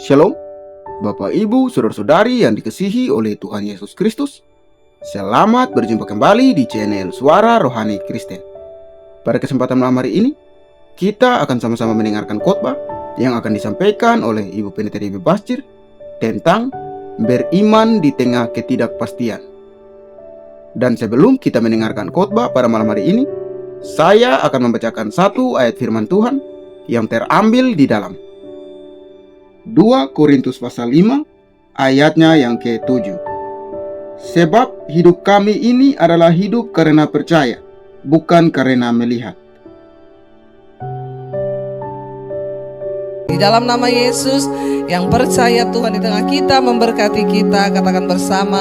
Shalom, Bapak Ibu, Saudara-saudari yang dikasihi oleh Tuhan Yesus Kristus. Selamat berjumpa kembali di channel Suara Rohani Kristen. Pada kesempatan malam hari ini, kita akan sama-sama mendengarkan khotbah yang akan disampaikan oleh Ibu Pendeta Debbie Basjir tentang beriman di tengah ketidakpastian. Dan sebelum kita mendengarkan khotbah pada malam hari ini, saya akan membacakan satu ayat firman Tuhan yang terambil di dalam 2 Korintus pasal 5 ayatnya yang ke-7. Sebab hidup kami ini adalah hidup karena percaya, bukan karena melihat. Di dalam nama Yesus yang percaya Tuhan di tengah kita memberkati kita, katakan bersama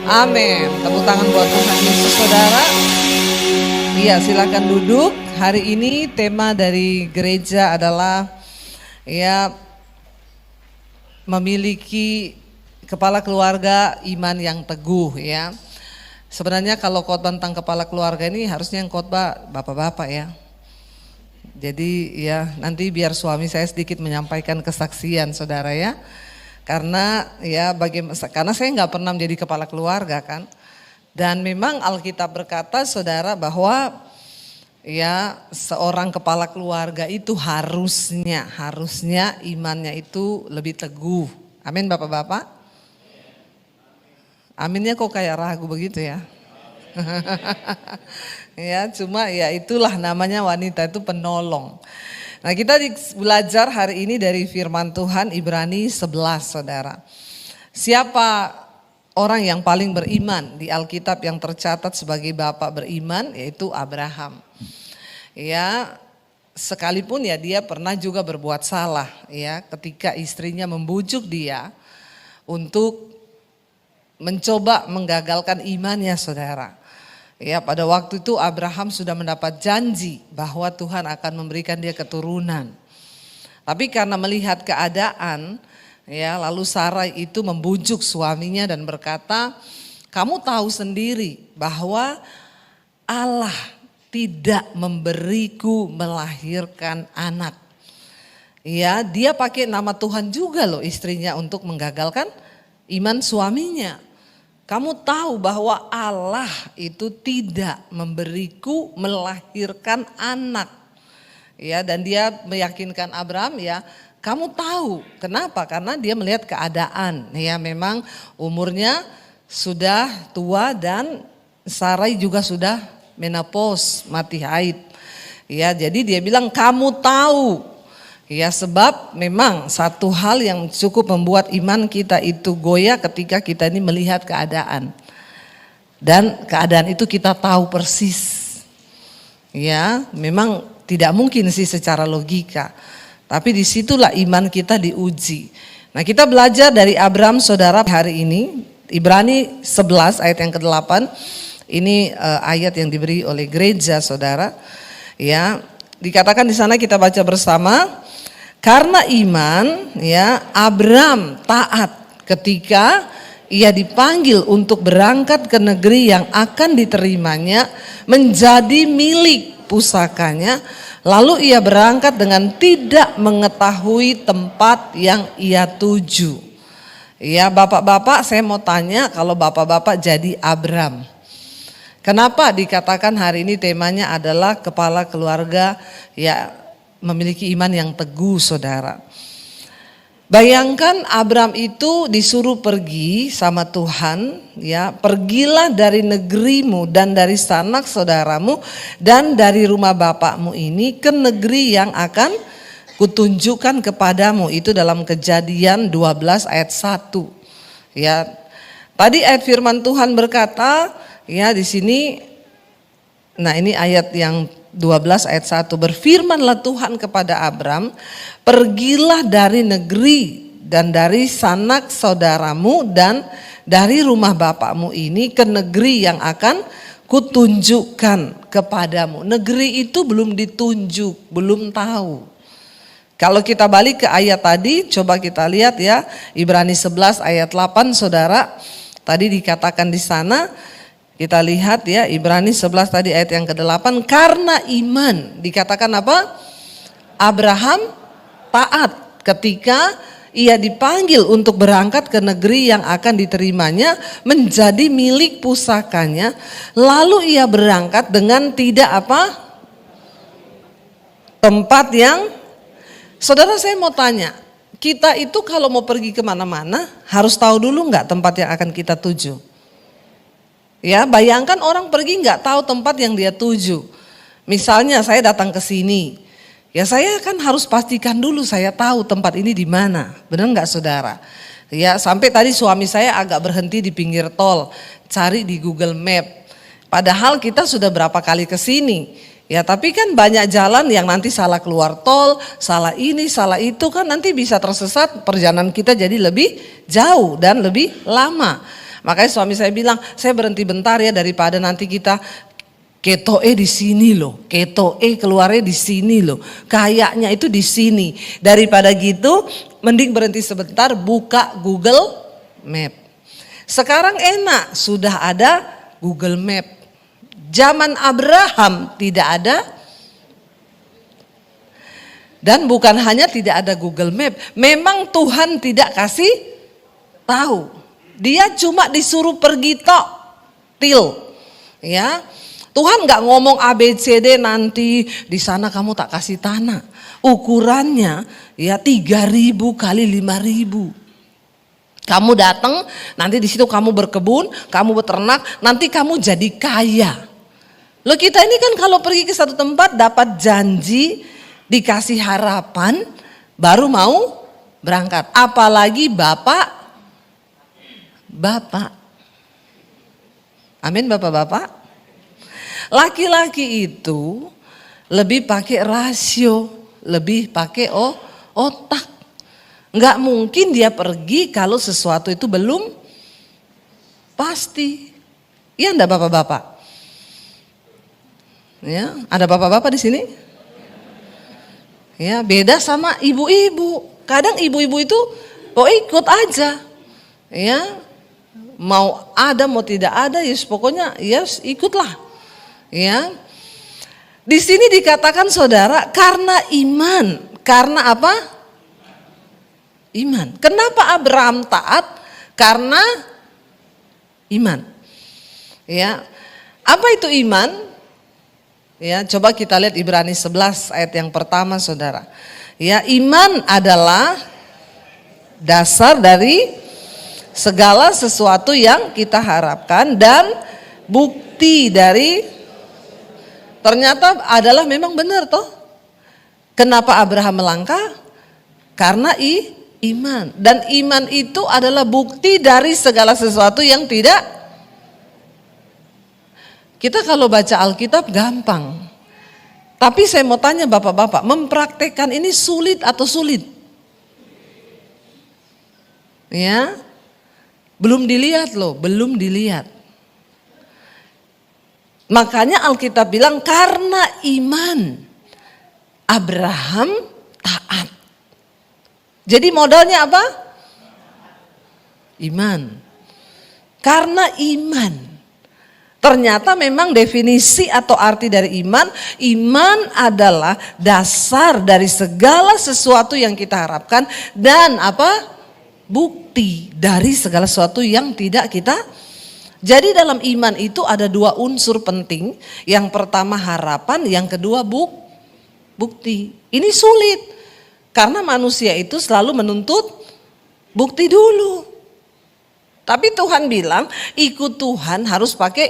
amin. Tepuk tangan buat Tuhan Yesus, saudara. Iya, silakan duduk. Hari ini tema dari gereja adalah memiliki kepala keluarga iman yang teguh ya. Sebenarnya kalau khotbah tentang kepala keluarga ini harusnya yang khotbah bapak-bapak ya. Jadi ya nanti biar suami saya sedikit menyampaikan kesaksian saudara ya. Karena karena saya nggak pernah menjadi kepala keluarga kan. Dan memang Alkitab berkata saudara bahwa ya seorang kepala keluarga itu harusnya imannya itu lebih teguh. Amin bapak-bapak. Aminnya kok kayak ragu begitu ya. Ya cuma ya itulah namanya wanita itu penolong. Nah kita belajar hari ini dari firman Tuhan Ibrani 11 saudara. Siapa orang yang paling beriman di Alkitab yang tercatat sebagai bapak beriman yaitu Abraham. Ya, sekalipun ya dia pernah juga berbuat salah ya ketika istrinya membujuk dia untuk mencoba menggagalkan imannya saudara. Ya pada waktu itu Abraham sudah mendapat janji bahwa Tuhan akan memberikan dia keturunan. Tapi karena melihat keadaan ya lalu Sarai itu membujuk suaminya dan berkata, kamu tahu sendiri bahwa Allah tidak memberiku melahirkan anak. Ya, dia pakai nama Tuhan juga loh istrinya untuk menggagalkan iman suaminya. Kamu tahu bahwa Allah itu tidak memberiku melahirkan anak. Ya, dan dia meyakinkan Abraham ya, kamu tahu kenapa? Karena dia melihat keadaan. Ya, memang umurnya sudah tua dan Sarai juga sudah menopause, mati haid. Ya, jadi dia bilang kamu tahu. Ya, sebab memang satu hal yang cukup membuat iman kita itu goyah ketika kita ini melihat keadaan. Dan keadaan itu kita tahu persis. Ya, memang tidak mungkin sih secara logika. Tapi disitulah iman kita diuji. Nah, kita belajar dari Abraham saudara hari ini, Ibrani 11 ayat yang ke-8. Ini ayat yang diberi oleh gereja saudara. Ya, dikatakan di sana kita baca bersama. Karena iman ya Abraham taat ketika ia dipanggil untuk berangkat ke negeri yang akan diterimanya menjadi milik pusakanya. Lalu ia berangkat dengan tidak mengetahui tempat yang ia tuju. Ya bapak-bapak saya mau tanya kalau bapak-bapak jadi Abraham. Kenapa dikatakan hari ini temanya adalah kepala keluarga ya memiliki iman yang teguh saudara. Bayangkan Abraham itu disuruh pergi sama Tuhan ya, pergilah dari negerimu dan dari sanak saudaramu dan dari rumah bapakmu ini ke negeri yang akan kutunjukkan kepadamu. Itu dalam Kejadian 12 ayat 1. Ya. Tadi ayat firman Tuhan berkata ya di sini, nah ini ayat yang 12 ayat 1. Berfirmanlah Tuhan kepada Abram, pergilah dari negeri dan dari sanak saudaramu dan dari rumah bapakmu ini ke negeri yang akan kutunjukkan kepadamu. Negeri itu belum ditunjuk, belum tahu. Kalau kita balik ke ayat tadi, coba kita lihat ya, Ibrani 11 ayat 8 saudara. Tadi dikatakan di sana, kita lihat ya Ibrani 11 tadi ayat yang ke-8. Karena iman, dikatakan apa? Abraham taat ketika ia dipanggil untuk berangkat ke negeri yang akan diterimanya menjadi milik pusakanya. Lalu ia berangkat dengan tidak apa? Tempat yang, saudara saya mau tanya, kita itu kalau mau pergi kemana-mana harus tahu dulu nggak tempat yang akan kita tuju? Ya, bayangkan orang pergi nggak tahu tempat yang dia tuju. Misalnya saya datang ke sini, ya saya kan harus pastikan dulu saya tahu tempat ini di mana, benar nggak saudara? Ya sampai tadi suami saya agak berhenti di pinggir tol, cari di Google Map. Padahal kita sudah berapa kali ke sini, ya tapi kan banyak jalan yang nanti salah keluar tol, salah ini, salah itu kan nanti bisa tersesat, perjalanan kita jadi lebih jauh dan lebih lama. Makanya suami saya bilang, saya berhenti bentar ya daripada nanti kita ketoe di sini loh, ketoe keluarnya di sini loh, kayaknya itu di sini. Daripada gitu, mending berhenti sebentar, buka Google Map. Sekarang enak, sudah ada Google Map. Zaman Abraham tidak ada, dan bukan hanya tidak ada Google Map, memang Tuhan tidak kasih tahu. Dia cuma disuruh pergi tok, ya. Tuhan nggak ngomong ABCD nanti di sana kamu tak kasih tanah. Ukurannya ya 3.000 kali 5.000. Kamu datang, nanti di situ kamu berkebun, kamu beternak, nanti kamu jadi kaya. Loh kita ini kan kalau pergi ke satu tempat dapat janji, dikasih harapan, baru mau berangkat. Apalagi bapak. Amin bapak-bapak. Laki-laki itu lebih pakai rasio, lebih pakai otak. Nggak mungkin dia pergi kalau sesuatu itu belum pasti. Iya enggak bapak-bapak? Ya, ada bapak-bapak di sini? Ya, beda sama ibu-ibu. Kadang ibu-ibu itu ikut aja. Ya, mau ada mau tidak ada, ya pokoknya ya ikutlah. Ya, di sini dikatakan saudara karena iman, karena apa? Iman. Kenapa Abraham taat? Karena iman. Ya, apa itu iman? Ya, coba kita lihat Ibrani 11 ayat yang pertama saudara. Ya, iman adalah dasar dari segala sesuatu yang kita harapkan dan bukti dari. Ternyata adalah memang benar toh. Kenapa Abraham melangkah? Karena iman. Dan iman itu adalah bukti dari segala sesuatu yang tidak. Kita kalau baca Alkitab gampang. Tapi saya mau tanya bapak-bapak, mempraktekkan ini sulit atau sulit? Ya, belum dilihat loh, belum dilihat. Makanya Alkitab bilang karena iman Abraham taat. Jadi modalnya apa? Iman. Karena iman. Ternyata memang definisi atau arti dari iman, iman adalah dasar dari segala sesuatu yang kita harapkan dan apa? Bukti dari segala sesuatu yang tidak kita. Jadi dalam iman itu ada dua unsur penting. Yang pertama harapan, yang kedua bukti. Ini sulit karena manusia itu selalu menuntut bukti dulu. Tapi Tuhan bilang ikut Tuhan harus pakai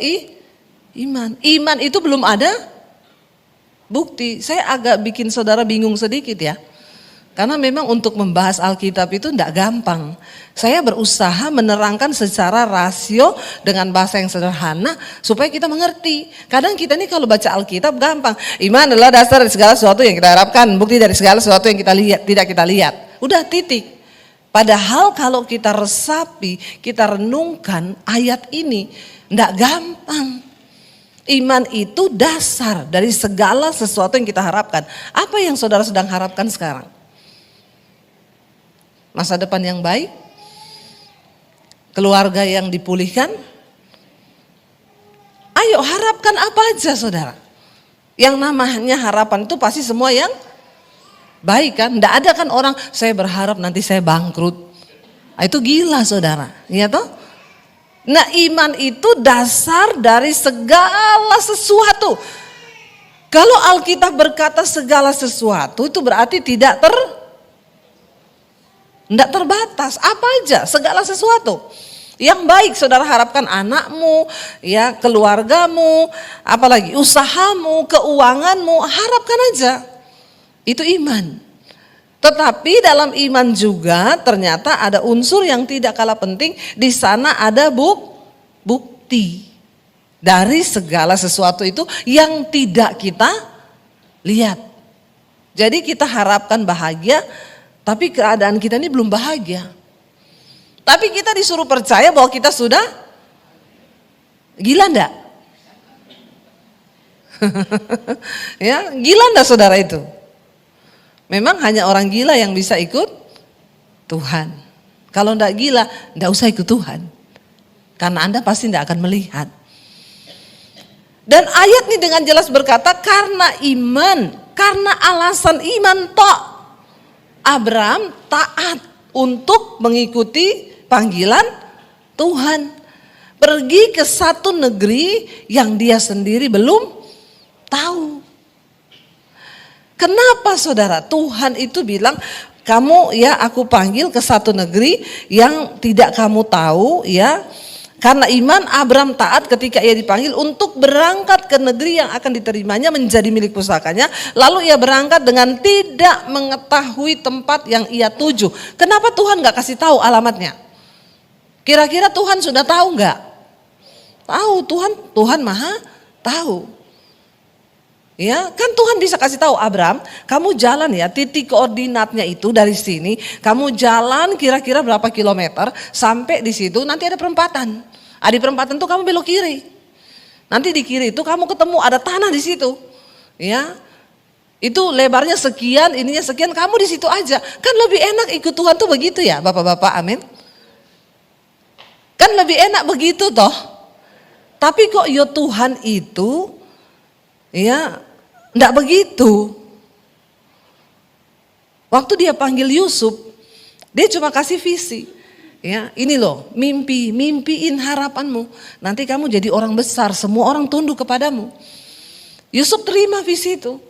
iman. Iman itu belum ada bukti. Saya agak bikin saudara bingung sedikit ya. Karena memang untuk membahas Alkitab itu tidak gampang. Saya berusaha menerangkan secara rasio dengan bahasa yang sederhana supaya kita mengerti. Kadang kita ini kalau baca Alkitab gampang. Iman adalah dasar dari segala sesuatu yang kita harapkan, bukti dari segala sesuatu yang kita lihat, tidak kita lihat. Udah titik. Padahal kalau kita resapi, kita renungkan ayat ini, tidak gampang. Iman itu dasar dari segala sesuatu yang kita harapkan. Apa yang saudara sedang harapkan sekarang? Masa depan yang baik, keluarga yang dipulihkan. Ayo harapkan apa aja saudara. Yang namanya harapan itu pasti semua yang Baik kan? Tidak ada kan orang saya berharap nanti saya bangkrut. Itu gila saudara, ya toh? Nah iman itu dasar dari segala sesuatu. Kalau Alkitab berkata segala sesuatu itu berarti tidak terbatas. Apa aja, segala sesuatu. Yang baik saudara harapkan anakmu, ya keluargamu, apalagi usahamu, keuanganmu, harapkan aja. Itu iman. Tetapi dalam iman juga ternyata ada unsur yang tidak kalah penting. Di sana ada bukti dari segala sesuatu itu yang tidak kita lihat. Jadi kita harapkan bahagia, tapi keadaan kita ini belum bahagia. Tapi kita disuruh percaya bahwa kita sudah gila enggak? Ya, gila enggak saudara itu? Memang hanya orang gila yang bisa ikut Tuhan. Kalau enggak gila, enggak usah ikut Tuhan. Karena Anda pasti enggak akan melihat. Dan ayat ini dengan jelas berkata karena iman, karena alasan iman tok. Abraham taat untuk mengikuti panggilan Tuhan. Pergi ke satu negeri yang dia sendiri belum tahu. Kenapa saudara? Tuhan itu bilang, kamu ya aku panggil ke satu negeri yang tidak kamu tahu ya. Karena iman Abraham taat ketika ia dipanggil untuk berangkat ke negeri yang akan diterimanya menjadi milik pusakanya. Lalu ia berangkat dengan tidak mengetahui tempat yang ia tuju. Kenapa Tuhan gak kasih tahu alamatnya? Kira-kira Tuhan sudah tahu gak? Tahu, Tuhan maha tahu. Ya, kan Tuhan bisa kasih tahu Abraham, kamu jalan ya, titik koordinatnya itu dari sini, kamu jalan kira-kira berapa kilometer sampai di situ nanti ada perempatan. Di perempatan tuh kamu belok kiri. Nanti di kiri itu kamu ketemu ada tanah di situ. Ya. Itu lebarnya sekian, ininya sekian, kamu di situ aja. Kan lebih enak ikut Tuhan tuh begitu ya, Bapak-bapak, amin. Kan lebih enak begitu toh. Tapi kok ya Tuhan itu ya enggak begitu. Waktu dia panggil Yusuf, dia cuma kasih visi. Ya, ini loh, mimpiin harapanmu. Nanti kamu jadi orang besar, semua orang tunduk kepadamu. Yusuf terima visi itu.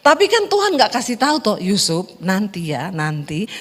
Tapi kan Tuhan gak kasih tahu toh, Yusuf nanti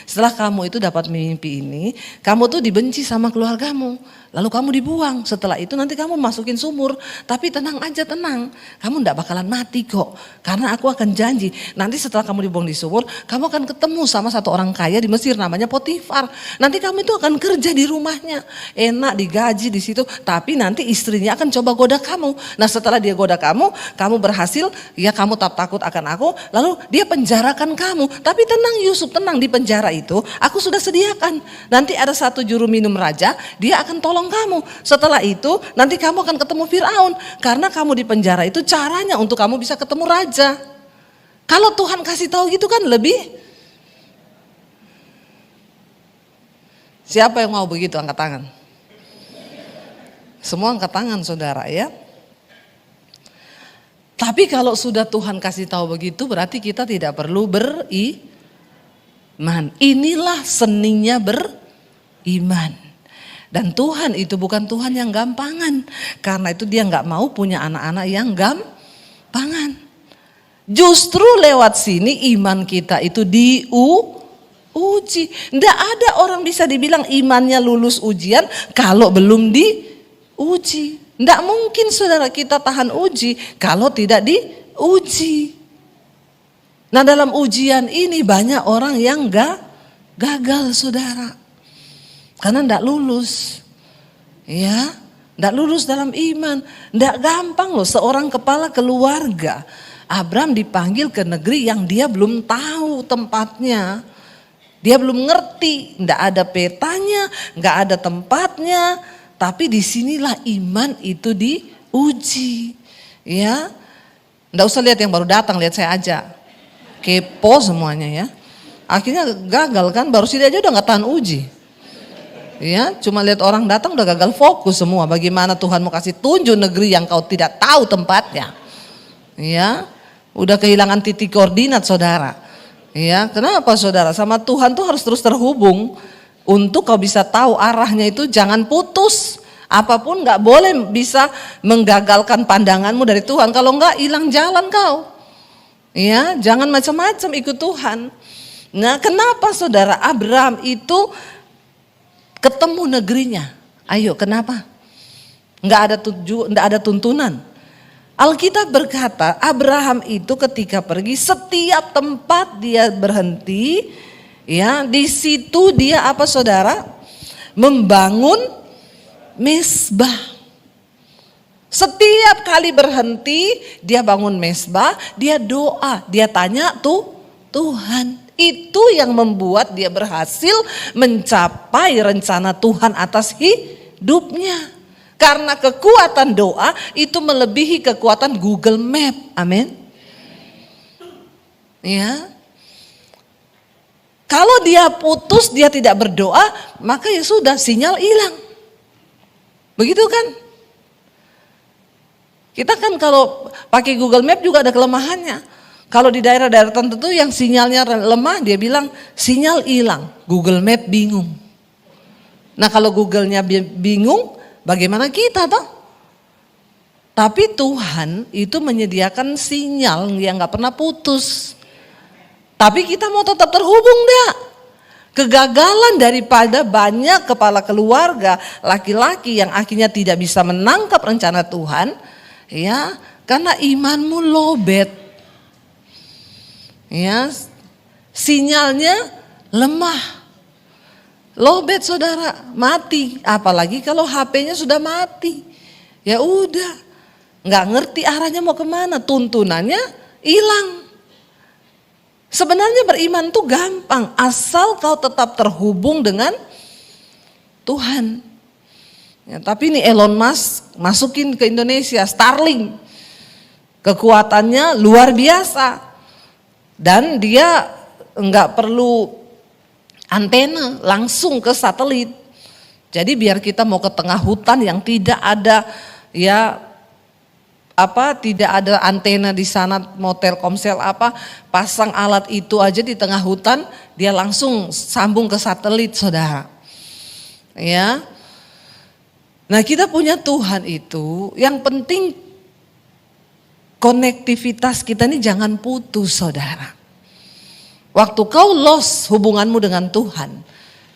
setelah kamu itu dapat mimpi ini, kamu tuh dibenci sama keluargamu. Lalu kamu dibuang, setelah itu nanti kamu masukin sumur. Tapi tenang aja, tenang, kamu gak bakalan mati kok. Karena aku akan janji, nanti setelah kamu dibuang di sumur, kamu akan ketemu sama satu orang kaya di Mesir namanya Potifar. Nanti kamu itu akan kerja di rumahnya, enak digaji di situ. Tapi nanti istrinya akan coba goda kamu. Nah setelah dia goda kamu berhasil, ya kamu tak takut akan aku. Lalu dia penjarakan kamu. Tapi tenang Yusuf, tenang, di penjara itu aku sudah sediakan. Nanti ada satu juru minum raja, dia akan tolong kamu. Setelah itu nanti kamu akan ketemu Firaun. Karena kamu di penjara itu caranya untuk kamu bisa ketemu raja. Kalau Tuhan kasih tahu gitu kan lebih. Siapa yang mau begitu angkat tangan? Semua angkat tangan saudara ya. Tapi kalau sudah Tuhan kasih tahu begitu berarti kita tidak perlu beriman. Inilah seninya beriman. Dan Tuhan itu bukan Tuhan yang gampangan. Karena itu dia gak mau punya anak-anak yang gampangan. Justru lewat sini iman kita itu diuji. Tidak ada orang bisa dibilang imannya lulus ujian kalau belum diuji. Tidak mungkin saudara kita tahan uji kalau tidak diuji. Nah dalam ujian ini banyak orang yang gagal saudara. Karena tidak lulus. Ya, tidak lulus dalam iman. Tidak gampang loh seorang kepala keluarga. Abraham dipanggil ke negeri yang dia belum tahu tempatnya. Dia belum ngerti, tidak ada petanya, nggak ada tempatnya. Tapi disinilah iman itu diuji, ya. Nggak usah lihat yang baru datang, lihat saya aja. Kepo semuanya ya. Akhirnya gagal kan, baru sini aja udah nggak tahan uji. Ya, cuma lihat orang datang udah gagal fokus semua. Bagaimana Tuhan mau kasih tunjuk negeri yang kau tidak tahu tempatnya. Ya, udah kehilangan titik koordinat saudara. Ya, kenapa saudara? Sama Tuhan tuh harus terus terhubung. Untuk kau bisa tahu arahnya itu jangan putus. Apapun gak boleh bisa menggagalkan pandanganmu dari Tuhan. Kalau enggak hilang jalan kau. Ya, jangan macam-macam ikut Tuhan. Nah, kenapa saudara Abraham itu ketemu negerinya? Ayo, kenapa? Enggak ada tuntunan. Alkitab berkata Abraham itu ketika pergi setiap tempat dia berhenti, ya di situ dia apa saudara? Membangun mesbah. Setiap kali berhenti dia bangun mesbah, dia doa, dia tanya Tuhan. Itu yang membuat dia berhasil mencapai rencana Tuhan atas hidupnya. Karena kekuatan doa itu melebihi kekuatan Google Map. Amin. Ya. Kalau dia putus, dia tidak berdoa, maka ya sudah sinyal hilang. Begitu kan? Kita kan kalau pakai Google Map juga ada kelemahannya. Kalau di daerah-daerah tertentu yang sinyalnya lemah, dia bilang sinyal hilang. Google Map bingung. Nah kalau Google-nya bingung, bagaimana kita toh? Tapi Tuhan itu menyediakan sinyal yang gak pernah putus. Tapi kita mau tetap terhubung enggak? Kegagalan daripada banyak kepala keluarga laki-laki yang akhirnya tidak bisa menangkap rencana Tuhan, ya, karena imanmu lowbat. Ya, sinyalnya lemah. Lowbat saudara, mati. Apalagi kalau HP-nya sudah mati. Ya udah, nggak ngerti arahnya mau kemana. Tuntunannya hilang. Sebenarnya beriman tuh gampang. Asal kau tetap terhubung dengan Tuhan. Ya, tapi ini Elon Musk masukin ke Indonesia, Starlink. Kekuatannya luar biasa. Dan dia nggak perlu antena, langsung ke satelit. Jadi biar kita mau ke tengah hutan yang tidak ada tidak ada antena di sana, mau Telkomsel pasang alat itu aja di tengah hutan, dia langsung sambung ke satelit saudara. Ya. Nah, kita punya Tuhan itu, yang penting konektivitas kita ini jangan putus saudara. Waktu kau lost hubunganmu dengan Tuhan,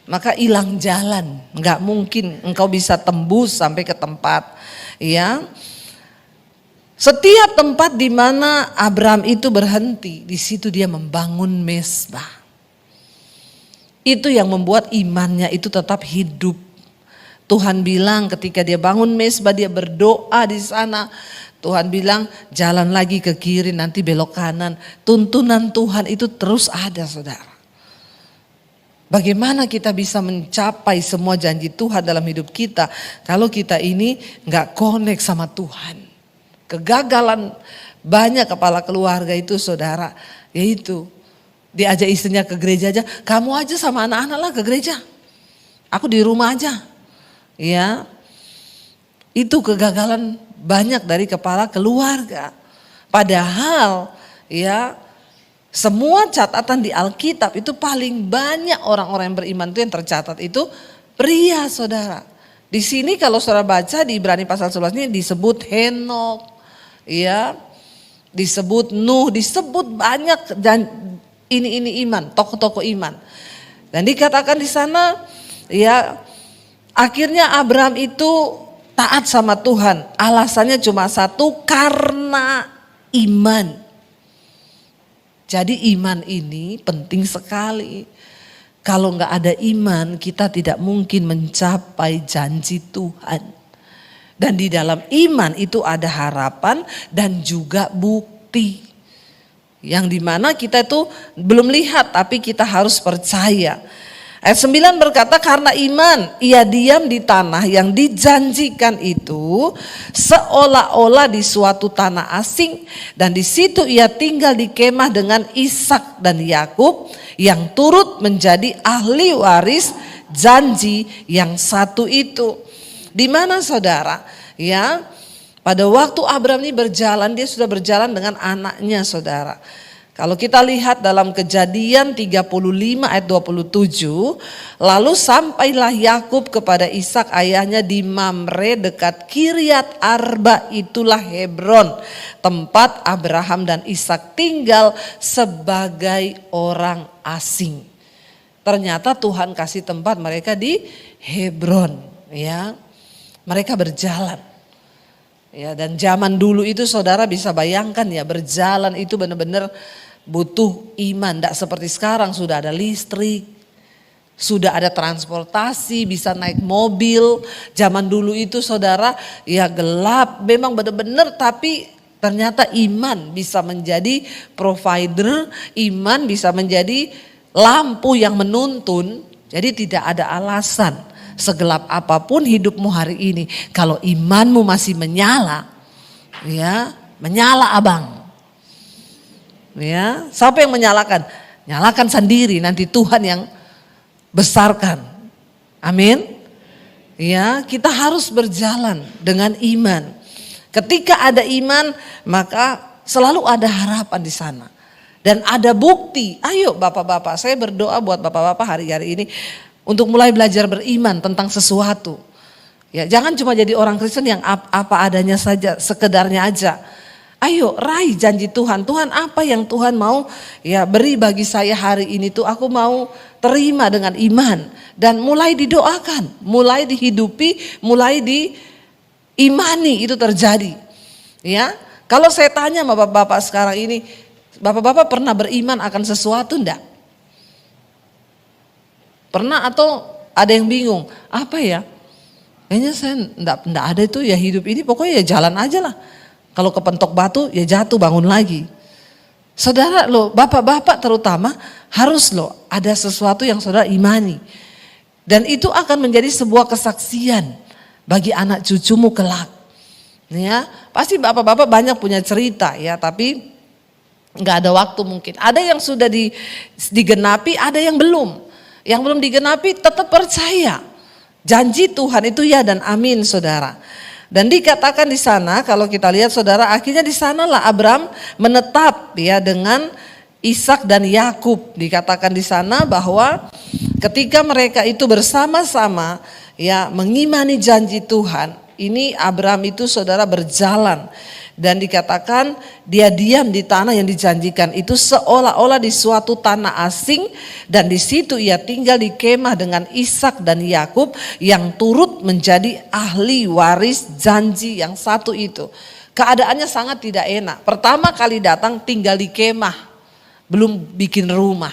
maka hilang jalan. Enggak mungkin engkau bisa tembus sampai ke tempat. Ya, setiap tempat di mana Abraham itu berhenti, di situ dia membangun mesbah. Itu yang membuat imannya itu tetap hidup. Tuhan bilang ketika dia bangun mesbah, dia berdoa di sana. Tuhan bilang jalan lagi ke kiri nanti belok kanan. Tuntunan Tuhan itu terus ada saudara. Bagaimana kita bisa mencapai semua janji Tuhan dalam hidup kita kalau kita ini gak connect sama Tuhan. Kegagalan banyak kepala keluarga itu saudara, yaitu diajak istrinya ke gereja aja, kamu aja sama anak-anak lah ke gereja. Aku di rumah aja. Ya. Itu kegagalan banyak dari kepala keluarga. Padahal ya semua catatan di Alkitab itu paling banyak orang-orang yang beriman itu yang tercatat itu pria saudara. Di sini kalau saudara baca di Ibrani pasal 11 ini disebut Henok, ya, disebut Nuh, disebut banyak dan ini iman, tokoh-tokoh iman. Dan dikatakan di sana ya akhirnya Abraham itu taat sama Tuhan, alasannya cuma satu, karena iman. Jadi iman ini penting sekali. Kalau nggak ada iman, kita tidak mungkin mencapai janji Tuhan. Dan di dalam iman itu ada harapan dan juga bukti. Yang dimana kita itu belum lihat, tapi kita harus percaya. Ayat 9 berkata karena iman ia diam di tanah yang dijanjikan itu seolah-olah di suatu tanah asing, dan di situ ia tinggal di kemah dengan Ishak dan Yakub yang turut menjadi ahli waris janji yang satu itu. Di mana saudara? Ya, pada waktu Abraham ini berjalan, dia sudah berjalan dengan anaknya saudara. Kalau kita lihat dalam Kejadian 35 ayat 27, lalu sampailah Yakub kepada Ishak ayahnya di Mamre dekat Kiryat Arba, itulah Hebron, tempat Abraham dan Ishak tinggal sebagai orang asing. Ternyata Tuhan kasih tempat mereka di Hebron, ya. Mereka berjalan. Ya, dan zaman dulu itu saudara bisa bayangkan ya, berjalan itu benar-benar butuh iman. Tidak seperti sekarang sudah ada listrik, sudah ada transportasi, bisa naik mobil. Zaman dulu itu saudara ya gelap, memang benar-benar, tapi ternyata iman bisa menjadi provider, iman bisa menjadi lampu yang menuntun. Jadi tidak ada alasan segelap apapun hidupmu hari ini, kalau imanmu masih menyala, ya menyala abang. Ya, siapa yang menyalakan? Nyalakan sendiri, nanti Tuhan yang besarkan. Amin. Ya, kita harus berjalan dengan iman. Ketika ada iman, maka selalu ada harapan di sana. Dan ada bukti. Ayo bapak-bapak, saya berdoa buat bapak-bapak hari-hari ini untuk mulai belajar beriman tentang sesuatu. Ya, jangan cuma jadi orang Kristen yang apa adanya saja, sekedarnya aja. Ayo raih janji Tuhan. Tuhan, apa yang Tuhan mau ya beri bagi saya hari ini tuh aku mau terima dengan iman. Dan mulai didoakan, mulai dihidupi, mulai diimani itu terjadi. Ya, kalau saya tanya sama bapak-bapak sekarang ini, bapak-bapak pernah beriman akan sesuatu enggak? Pernah atau ada yang bingung? Apa ya? Kayaknya saya enggak ada itu ya, hidup ini pokoknya ya jalan aja lah. Kalau kepentok batu ya jatuh bangun lagi. Saudara loh, bapak-bapak terutama harus loh ada sesuatu yang saudara imani. Dan itu akan menjadi sebuah kesaksian bagi anak cucumu kelak. Ya, pasti bapak-bapak banyak punya cerita ya, tapi nggak ada waktu mungkin. Ada yang sudah digenapi, ada yang belum. Yang belum digenapi tetap percaya. Janji Tuhan itu ya dan amin saudara. Dan dikatakan di sana, kalau kita lihat saudara, akhirnya di sanalah Abraham menetap ya dengan Ishak dan Yakub. Dikatakan di sana bahwa ketika mereka itu bersama-sama ya mengimani janji Tuhan, ini Abraham itu saudara berjalan. Dan dikatakan dia diam di tanah yang dijanjikan itu seolah-olah di suatu tanah asing, dan di situ ia tinggal di kemah dengan Ishak dan Yakub yang turut menjadi ahli waris janji yang satu itu. Keadaannya sangat tidak enak. Pertama kali datang tinggal di kemah, belum bikin rumah,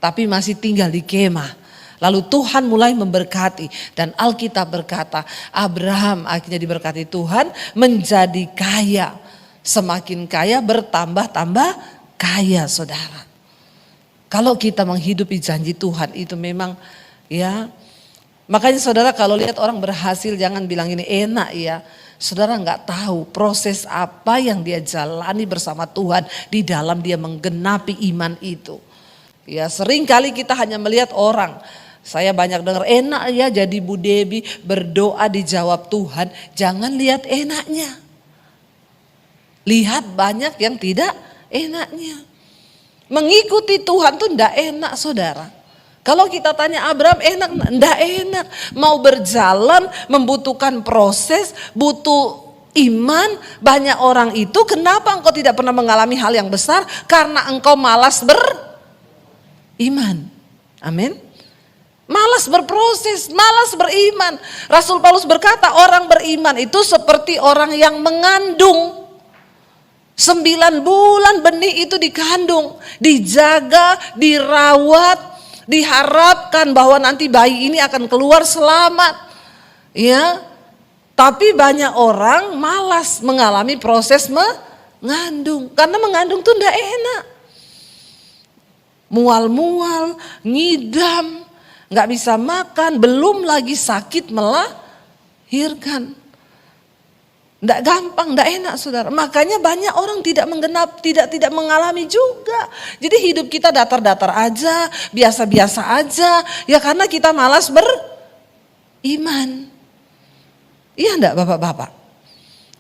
tapi masih tinggal di kemah. Lalu Tuhan mulai memberkati, dan Alkitab berkata Abraham akhirnya diberkati Tuhan menjadi kaya. Semakin kaya bertambah-tambah kaya saudara. Kalau kita menghidupi janji Tuhan itu memang ya. Makanya saudara kalau lihat orang berhasil jangan bilang ini enak ya. Saudara nggak tahu proses apa yang dia jalani bersama Tuhan di dalam dia menggenapi iman itu. Ya sering kali kita hanya melihat orang. Saya banyak dengar enak ya jadi Bu Debi berdoa dijawab Tuhan. Jangan lihat enaknya. Lihat banyak yang tidak enaknya. Mengikuti Tuhan tuh enggak enak saudara. Kalau kita tanya Abraham enak, enggak enak. Mau berjalan membutuhkan proses, butuh iman. Banyak orang itu kenapa engkau tidak pernah mengalami hal yang besar? Karena engkau malas beriman. Amin. Malas berproses, malas beriman. Rasul Paulus berkata orang beriman itu seperti orang yang mengandung. 9 bulan benih itu dikandung, dijaga, dirawat, diharapkan bahwa nanti bayi ini akan keluar selamat. Ya, tapi banyak orang malas mengalami proses mengandung. Karena mengandung itu enggak enak. Mual-mual, ngidam, nggak bisa makan, belum lagi sakit melahirkan. Nggak gampang, nggak enak saudara. Makanya banyak orang tidak mengalami juga. Jadi hidup kita datar-datar aja, biasa-biasa aja. Ya karena kita malas beriman. Iya enggak bapak-bapak?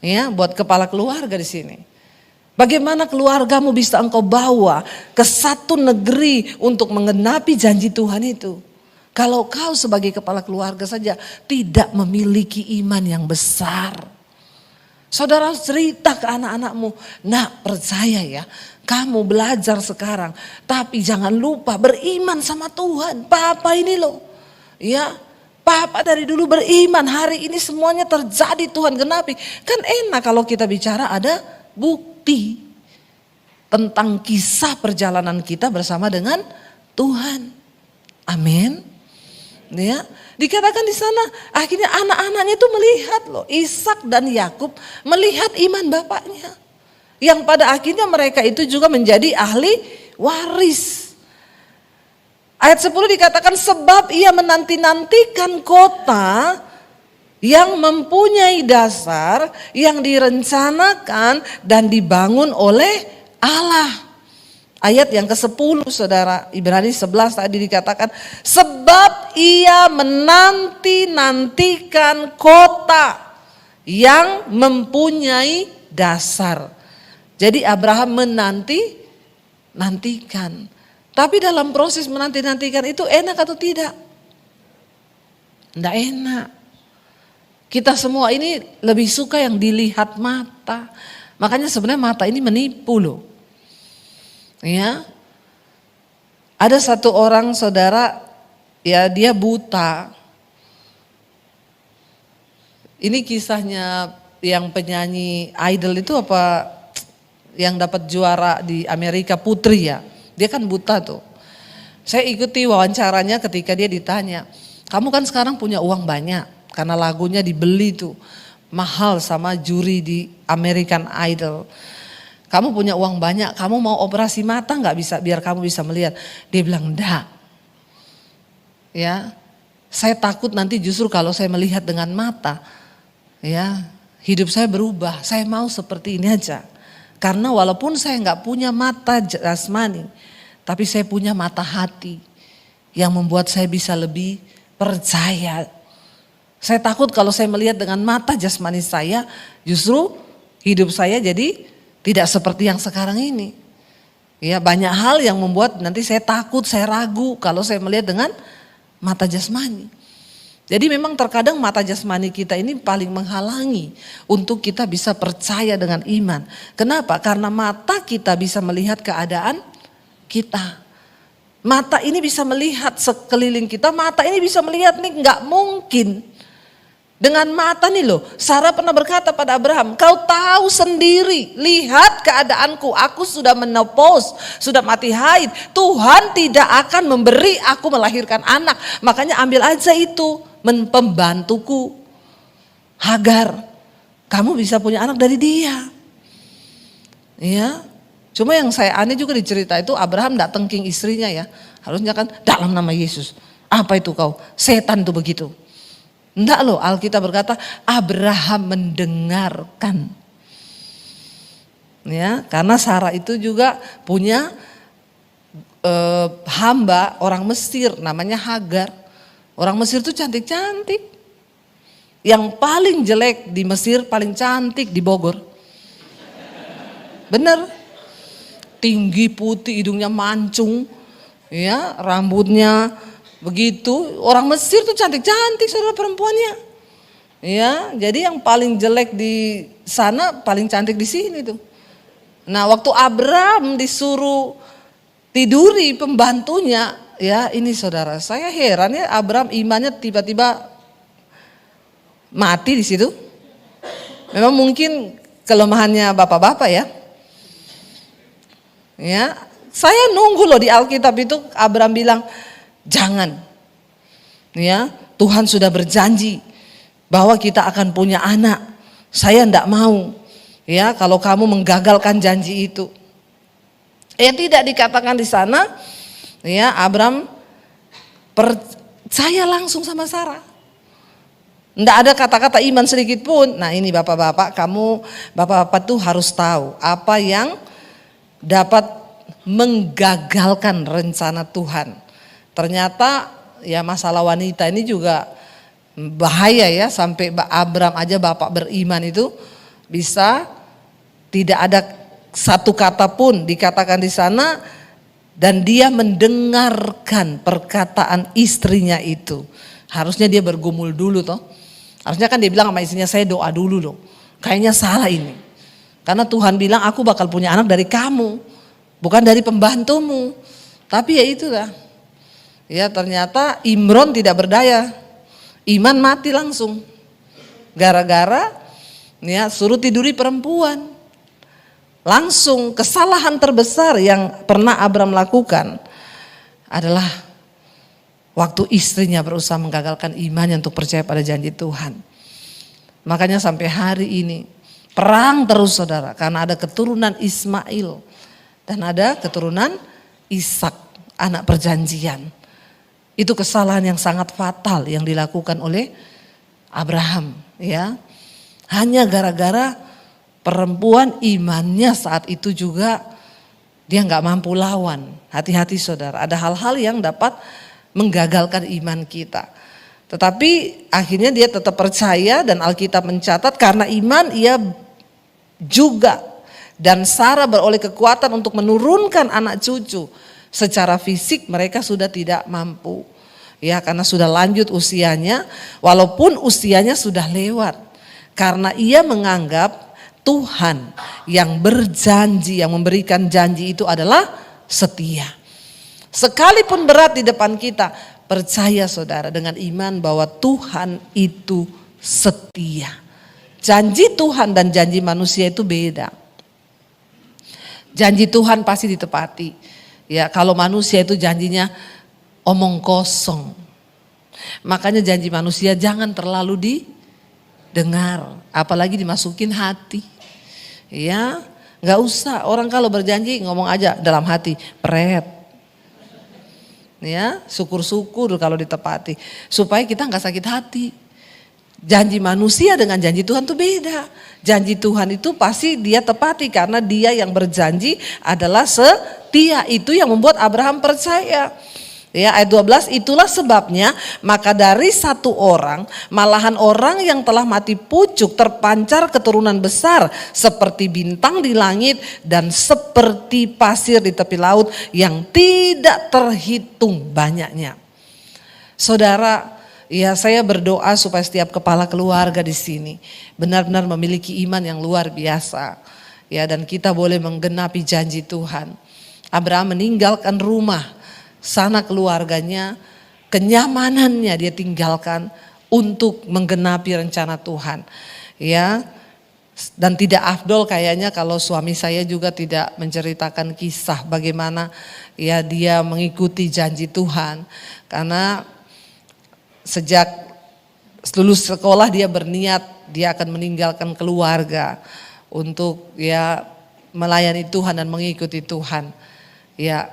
Ya buat kepala keluarga di sini. Bagaimana keluargamu bisa engkau bawa ke satu negeri untuk mengenapi janji Tuhan itu? Kalau kau sebagai kepala keluarga saja tidak memiliki iman yang besar. Saudara cerita ke anak-anakmu, nak percaya ya, kamu belajar sekarang. Tapi jangan lupa beriman sama Tuhan. Papa ini loh, ya. Papa dari dulu beriman, hari ini semuanya terjadi Tuhan genapi. Kan enak kalau kita bicara ada bukti tentang kisah perjalanan kita bersama dengan Tuhan. Amin. Ya, dikatakan di sana akhirnya anak-anaknya itu melihat loh, Ishak dan Yakub melihat iman bapaknya. Yang pada akhirnya mereka itu juga menjadi ahli waris. Ayat 10 dikatakan sebab ia menanti-nantikan kota yang mempunyai dasar, yang direncanakan dan dibangun oleh Allah. Ayat yang ke-10 saudara, Ibrani 11 tadi dikatakan sebab ia menanti-nantikan kota yang mempunyai dasar. Jadi Abraham menanti-nantikan. Tapi dalam proses menanti-nantikan itu enak atau tidak? Tidak enak. Kita semua ini lebih suka yang dilihat mata. Makanya sebenarnya mata ini menipu loh. Ya, ada satu orang saudara, ya dia buta. Ini kisahnya yang penyanyi idol itu apa, yang dapat juara di Amerika, Putri ya. Dia kan buta tuh. Saya ikuti wawancaranya ketika dia ditanya, kamu kan sekarang punya uang banyak karena lagunya dibeli tuh mahal sama juri di American Idol. Kamu punya uang banyak, kamu mau operasi mata nggak bisa biar kamu bisa melihat? Dia bilang enggak. Ya, saya takut nanti justru kalau saya melihat dengan mata, ya hidup saya berubah. Saya mau seperti ini aja. Karena walaupun saya nggak punya mata jasmani, tapi saya punya mata hati yang membuat saya bisa lebih percaya. Saya takut kalau saya melihat dengan mata jasmani saya, justru hidup saya jadi tidak seperti yang sekarang ini. Ya, banyak hal yang membuat nanti saya takut, saya ragu kalau saya melihat dengan mata jasmani. Jadi memang terkadang mata jasmani kita ini paling menghalangi untuk kita bisa percaya dengan iman. Kenapa? Karena mata kita bisa melihat keadaan kita. Mata ini bisa melihat sekeliling kita, mata ini bisa melihat nih nggak mungkin. Dengan mata nih loh, Sarah pernah berkata pada Abraham, kau tahu sendiri, lihat keadaanku, aku sudah menopause, sudah mati haid. Tuhan tidak akan memberi aku melahirkan anak, makanya ambil aja itu pembantuku Hagar. Kamu bisa punya anak dari dia. Ya, cuma yang saya aneh juga dicerita itu Abraham tidak tengking istrinya ya, harusnya kan dalam nama Yesus. Apa itu kau? Setan tuh begitu. Enggak loh, Alkitab berkata Abraham mendengarkan. Ya, karena Sarah itu juga punya hamba orang Mesir namanya Hagar. Orang Mesir itu cantik-cantik. Yang paling jelek di Mesir paling cantik di Bogor. Bener. Tinggi, putih, hidungnya mancung. Ya, rambutnya begitu, orang Mesir tuh cantik-cantik saudara perempuannya. Ya, jadi yang paling jelek di sana paling cantik di sini tuh. Nah, waktu Abraham disuruh tiduri pembantunya, ya ini saudara, saya heran ya Abraham imannya tiba-tiba mati di situ. Memang mungkin kelemahannya bapak-bapak ya. Ya, saya nunggu loh di Alkitab itu Abraham bilang, jangan, ya Tuhan sudah berjanji bahwa kita akan punya anak. Saya tidak mau, ya kalau kamu menggagalkan janji itu. Yang tidak dikatakan di sana, ya Abraham percaya langsung sama Sarah. Tidak ada kata-kata iman sedikit pun. Nah ini bapak-bapak, bapak-bapak tuh harus tahu apa yang dapat menggagalkan rencana Tuhan. Ternyata ya masalah wanita ini juga bahaya ya, sampai Abraham aja bapak beriman itu bisa tidak ada satu kata pun dikatakan di sana, dan dia mendengarkan perkataan istrinya itu. Harusnya dia bergumul dulu toh. Harusnya kan dia bilang sama istrinya, saya doa dulu loh. Kayaknya salah ini. Karena Tuhan bilang aku bakal punya anak dari kamu, bukan dari pembantumu. Tapi ya itulah. Ya ternyata Imron tidak berdaya. Iman mati langsung. Gara-gara ya suruh tiduri perempuan. Langsung kesalahan terbesar yang pernah Abram lakukan adalah waktu istrinya berusaha menggagalkan imannya untuk percaya pada janji Tuhan. Makanya sampai hari ini perang terus saudara, karena ada keturunan Ismail dan ada keturunan Ishak, anak perjanjian. Itu kesalahan yang sangat fatal yang dilakukan oleh Abraham, ya. Hanya gara-gara perempuan imannya saat itu juga dia nggak mampu lawan. Hati-hati saudara, ada hal-hal yang dapat menggagalkan iman kita. Tetapi akhirnya dia tetap percaya dan Alkitab mencatat karena iman ia juga dan Sarah beroleh kekuatan untuk menurunkan anak cucu. Secara fisik mereka sudah tidak mampu. Ya karena sudah lanjut usianya, walaupun usianya sudah lewat. Karena ia menganggap Tuhan yang berjanji, yang memberikan janji itu adalah setia. Sekalipun berat di depan kita, percaya saudara dengan iman bahwa Tuhan itu setia. Janji Tuhan dan janji manusia itu beda. Janji Tuhan pasti ditepati. Ya, kalau manusia itu janjinya omong kosong. Makanya janji manusia jangan terlalu didengar, apalagi dimasukin hati. Ya, nggak usah. Orang kalau berjanji ngomong aja dalam hati, pret. Ya, syukur-syukur kalau ditepati supaya kita nggak sakit hati. Janji manusia dengan janji Tuhan itu beda. Janji Tuhan itu pasti dia tepati karena dia yang berjanji adalah setia. Itu yang membuat Abraham percaya. Ya, ayat 12, itulah sebabnya maka dari satu orang, malahan orang yang telah mati pucuk terpancar keturunan besar seperti bintang di langit dan seperti pasir di tepi laut yang tidak terhitung banyaknya. Saudara, ya saya berdoa supaya setiap kepala keluarga di sini benar-benar memiliki iman yang luar biasa. Ya, dan kita boleh menggenapi janji Tuhan. Abraham meninggalkan rumah, sana keluarganya, kenyamanannya dia tinggalkan untuk menggenapi rencana Tuhan. Ya, dan tidak afdol kayaknya kalau suami saya juga tidak menceritakan kisah bagaimana ya dia mengikuti janji Tuhan. Karena sejak lulus sekolah dia berniat dia akan meninggalkan keluarga untuk ya melayani Tuhan dan mengikuti Tuhan. Ya,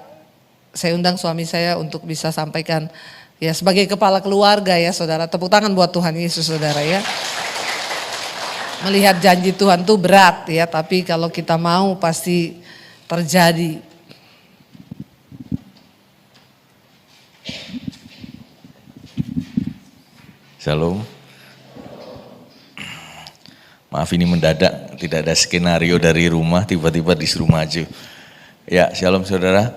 saya undang suami saya untuk bisa sampaikan ya sebagai kepala keluarga ya saudara. Tepuk tangan buat Tuhan Yesus saudara ya. Melihat janji Tuhan tuh berat ya, tapi kalau kita mau pasti terjadi. Shalom. Maaf ini mendadak, tidak ada skenario dari rumah, tiba-tiba disuruh maju. Ya, shalom saudara.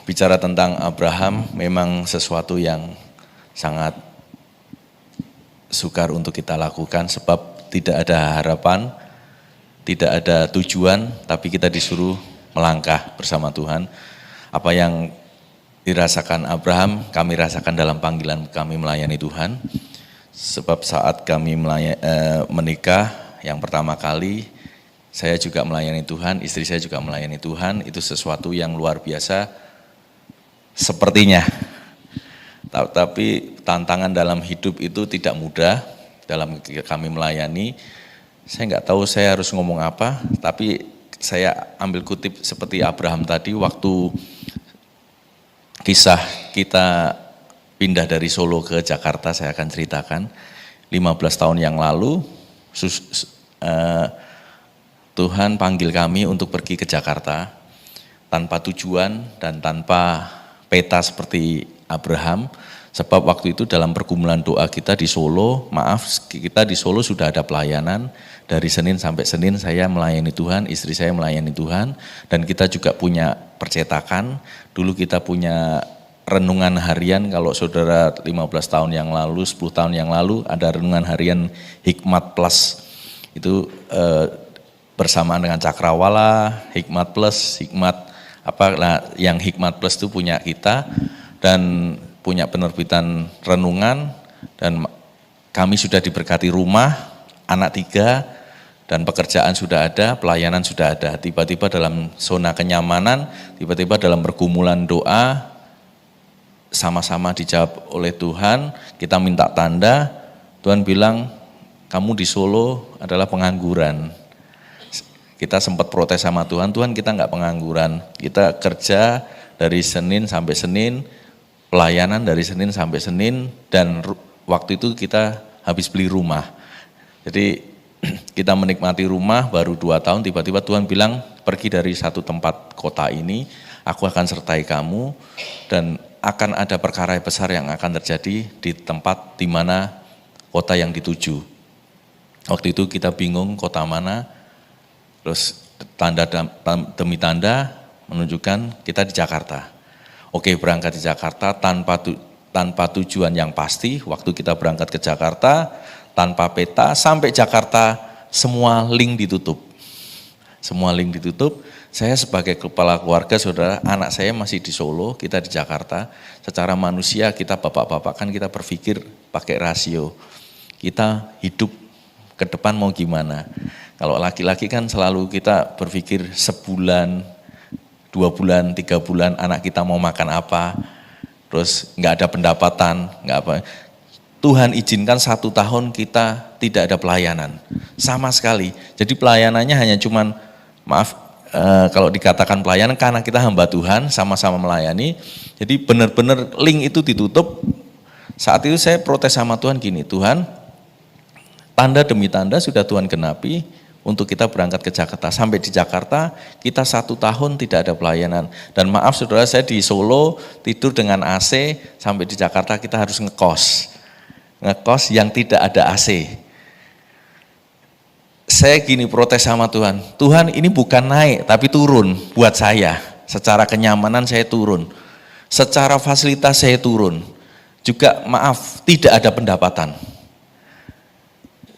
Bicara tentang Abraham memang sesuatu yang sangat sukar untuk kita lakukan sebab tidak ada harapan, tidak ada tujuan, tapi kita disuruh melangkah bersama Tuhan. Apa yang dirasakan Abraham, kami rasakan dalam panggilan kami melayani Tuhan. Sebab saat kami menikah yang pertama kali, saya juga melayani Tuhan, istri saya juga melayani Tuhan, itu sesuatu yang luar biasa sepertinya. Tapi tantangan dalam hidup itu tidak mudah, dalam kami melayani. Saya nggak tahu saya harus ngomong apa, tapi saya ambil kutip seperti Abraham tadi, waktu kisah kita pindah dari Solo ke Jakarta, saya akan ceritakan. 15 tahun yang lalu, Tuhan panggil kami untuk pergi ke Jakarta tanpa tujuan dan tanpa peta seperti Abraham. Sebab waktu itu dalam pergumulan doa kita di Solo, kita di Solo sudah ada pelayanan dari Senin sampai Senin saya melayani Tuhan, istri saya melayani Tuhan, dan kita juga punya percetakan. Dulu kita punya renungan harian, kalau saudara 15 tahun yang lalu, 10 tahun yang lalu ada renungan harian Hikmat Plus. Itu bersamaan dengan Cakrawala, Hikmat Plus, yang Hikmat Plus itu punya kita dan punya penerbitan renungan, dan kami sudah diberkati rumah, anak 3, dan pekerjaan sudah ada, pelayanan sudah ada. Tiba-tiba dalam zona kenyamanan, tiba-tiba dalam pergumulan doa, sama-sama dijawab oleh Tuhan, kita minta tanda, Tuhan bilang, kamu di Solo adalah pengangguran. Kita sempat protes sama Tuhan, Tuhan kita enggak pengangguran, kita kerja dari Senin sampai Senin, pelayanan dari Senin sampai Senin, dan waktu itu kita habis beli rumah. Jadi kita menikmati rumah baru 2 tahun, tiba-tiba Tuhan bilang, pergi dari satu tempat kota ini, aku akan sertai kamu, dan akan ada perkara besar yang akan terjadi di tempat di mana kota yang dituju. Waktu itu kita bingung kota mana, terus tanda demi tanda menunjukkan kita di Jakarta. Oke, berangkat di Jakarta tanpa tujuan yang pasti. Waktu kita berangkat ke Jakarta, tanpa peta, sampai Jakarta semua link ditutup. Semua link ditutup. Saya sebagai kepala keluarga, saudara, anak saya masih di Solo, kita di Jakarta. Secara manusia kita bapak-bapak kan kita berpikir pakai rasio. Kita hidup ke depan mau gimana. Kalau laki-laki kan selalu kita berpikir sebulan, 2 bulan, 3 bulan anak kita mau makan apa. Terus nggak ada pendapatan, nggak apa. Tuhan izinkan 1 tahun kita tidak ada pelayanan, sama sekali. Jadi pelayanannya hanya cuman, kalau dikatakan pelayanan karena kita hamba Tuhan, sama-sama melayani. Jadi benar-benar link itu ditutup. Saat itu saya protes sama Tuhan gini, Tuhan, tanda demi tanda sudah Tuhan genapi untuk kita berangkat ke Jakarta. Sampai di Jakarta kita 1 tahun tidak ada pelayanan. Dan maaf saudara, saya di Solo tidur dengan AC, sampai di Jakarta kita harus ngekos yang tidak ada AC. Saya gini protes sama Tuhan, Tuhan ini bukan naik tapi turun buat saya. Secara kenyamanan saya turun, secara fasilitas saya turun. Juga maaf, tidak ada pendapatan.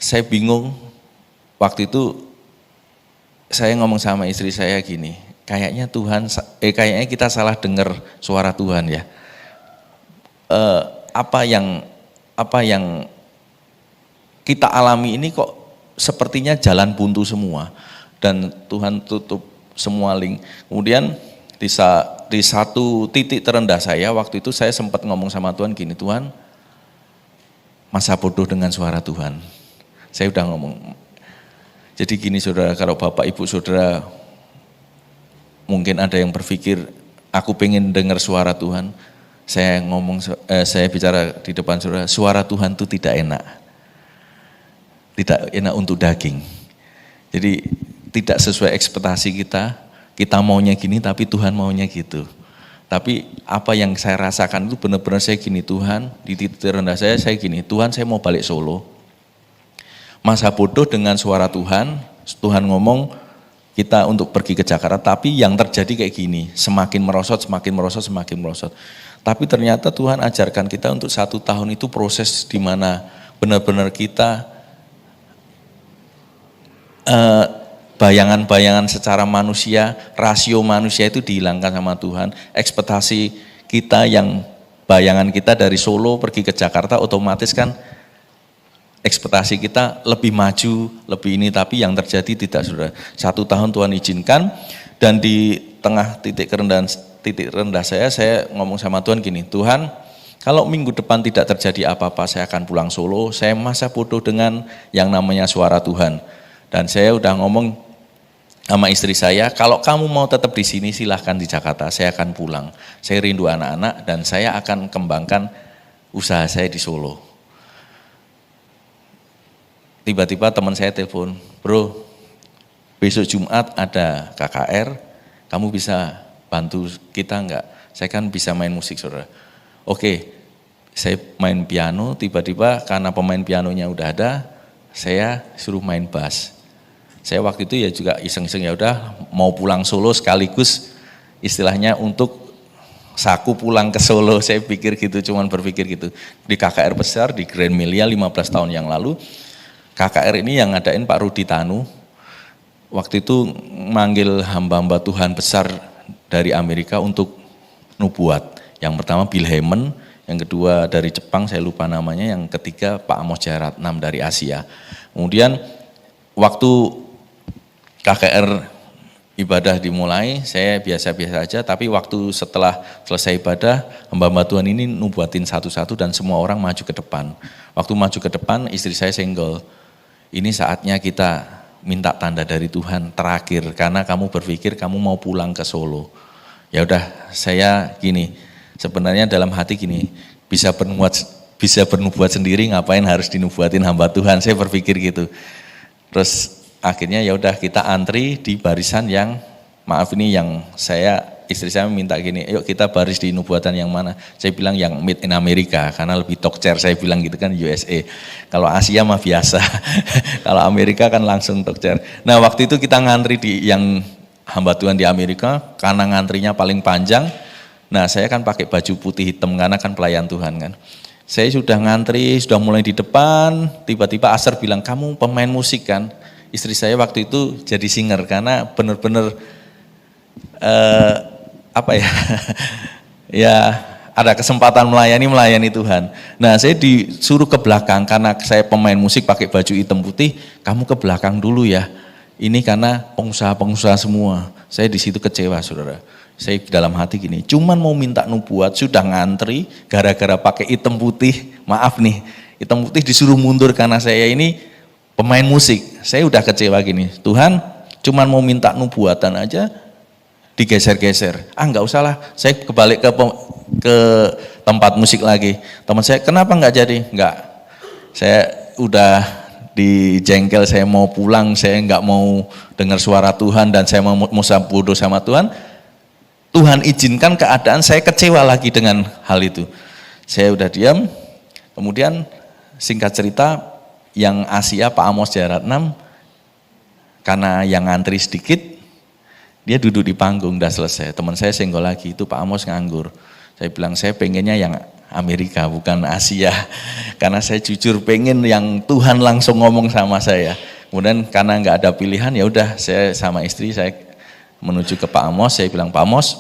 Saya bingung, waktu itu saya ngomong sama istri saya gini, kayaknya kita salah dengar suara Tuhan ya. Apa yang kita alami ini kok sepertinya jalan buntu semua, dan Tuhan tutup semua link. Kemudian di satu titik terendah saya, waktu itu saya sempat ngomong sama Tuhan gini, Tuhan, masa bodoh dengan suara Tuhan. Saya udah ngomong. Jadi gini saudara, kalau Bapak Ibu saudara mungkin ada yang berpikir, aku pengen dengar suara Tuhan. Saya bicara di depan saudara, suara Tuhan itu tidak enak. Tidak enak untuk daging. Jadi tidak sesuai ekspektasi kita maunya gini tapi Tuhan maunya gitu. Tapi apa yang saya rasakan itu benar-benar saya gini, Tuhan, di titik terendah saya gini, Tuhan saya mau balik Solo. Masa bodoh dengan suara Tuhan ngomong kita untuk pergi ke Jakarta, tapi yang terjadi kayak gini, semakin merosot. Tapi ternyata Tuhan ajarkan kita untuk 1 tahun itu proses di mana benar-benar kita bayangan-bayangan secara manusia, rasio manusia itu dihilangkan sama Tuhan. Ekspektasi kita yang bayangan kita dari Solo pergi ke Jakarta otomatis kan ekspektasi kita lebih maju, lebih ini, tapi yang terjadi tidak, saudara. 1 tahun Tuhan izinkan, dan di tengah titik rendah saya ngomong sama Tuhan gini, Tuhan, kalau minggu depan tidak terjadi apa-apa, saya akan pulang Solo, saya masa bodoh dengan yang namanya suara Tuhan. Dan saya udah ngomong sama istri saya, kalau kamu mau tetap di sini silahkan di Jakarta, saya akan pulang. Saya rindu anak-anak dan saya akan kembangkan usaha saya di Solo. Tiba-tiba teman saya telepon, bro, besok Jumat ada KKR, kamu bisa bantu kita enggak? Saya kan bisa main musik, saudara. Oke, saya main piano, tiba-tiba karena pemain pianonya udah ada, saya suruh main bass. Saya waktu itu ya juga iseng-iseng, ya udah mau pulang Solo sekaligus istilahnya untuk saku pulang ke Solo, saya pikir gitu, cuman berpikir gitu. Di KKR besar di Grand Melia 15 tahun yang lalu, KKR ini yang ngadain Pak Rudi Tanu. Waktu itu manggil hamba-hamba Tuhan besar dari Amerika untuk nubuat. Yang pertama Bill Hamon, yang kedua dari Jepang saya lupa namanya, yang ketiga Pak Amos Jayaratnam dari Asia. Kemudian waktu KKR ibadah dimulai, saya biasa-biasa aja, tapi waktu setelah selesai ibadah, hamba-hamba Tuhan ini nubuatin satu-satu dan semua orang maju ke depan. Waktu maju ke depan, istri saya senggol, ini saatnya kita minta tanda dari Tuhan terakhir, karena kamu berpikir kamu mau pulang ke Solo. Ya udah, saya gini, sebenarnya dalam hati gini, bisa bernubuat sendiri, ngapain harus dinubuatin hamba Tuhan, saya berpikir gitu. Terus akhirnya ya udah kita antri di barisan yang, maaf ini yang istri saya minta gini, yuk kita baris di nubuatan yang mana? Saya bilang yang made in Amerika, karena lebih talk chair, saya bilang gitu kan, USA. Kalau Asia mah biasa, kalau Amerika kan langsung talk chair. Nah waktu itu kita ngantri di yang hamba Tuhan di Amerika, karena ngantrinya paling panjang. Nah saya kan pakai baju putih hitam, karena kan pelayan Tuhan kan. Saya sudah ngantri, sudah mulai di depan, tiba-tiba Asar bilang, kamu pemain musik kan? Istri saya waktu itu jadi singer karena benar-benar ya ada kesempatan melayani Tuhan. Nah saya disuruh ke belakang karena saya pemain musik pakai baju hitam putih, kamu ke belakang dulu ya. Ini karena pengusaha-pengusaha semua. Saya di situ kecewa saudara. Saya dalam hati gini, cuman mau minta nubuat sudah ngantri gara-gara pakai hitam putih. Maaf nih, hitam putih disuruh mundur karena saya ini pemain musik. Saya udah kecewa gini, Tuhan cuman mau minta nubuatan aja digeser-geser. Enggak usah lah, saya kebalik ke tempat musik lagi. Teman saya, kenapa enggak jadi? Enggak, saya udah dijengkel, saya mau pulang, saya enggak mau dengar suara Tuhan dan saya mau bodoh sama Tuhan. Tuhan izinkan keadaan saya kecewa lagi dengan hal itu. Saya udah diam, kemudian singkat cerita, yang Asia Pak Amos Jayaratnam, karena yang ngantri sedikit, dia duduk di panggung, udah selesai. Teman saya senggol lagi, itu Pak Amos nganggur. Saya bilang, saya pengennya yang Amerika, bukan Asia. Karena saya jujur pengen yang Tuhan langsung ngomong sama saya. Kemudian karena nggak ada pilihan, ya udah saya sama istri, saya menuju ke Pak Amos, saya bilang, Pak Amos,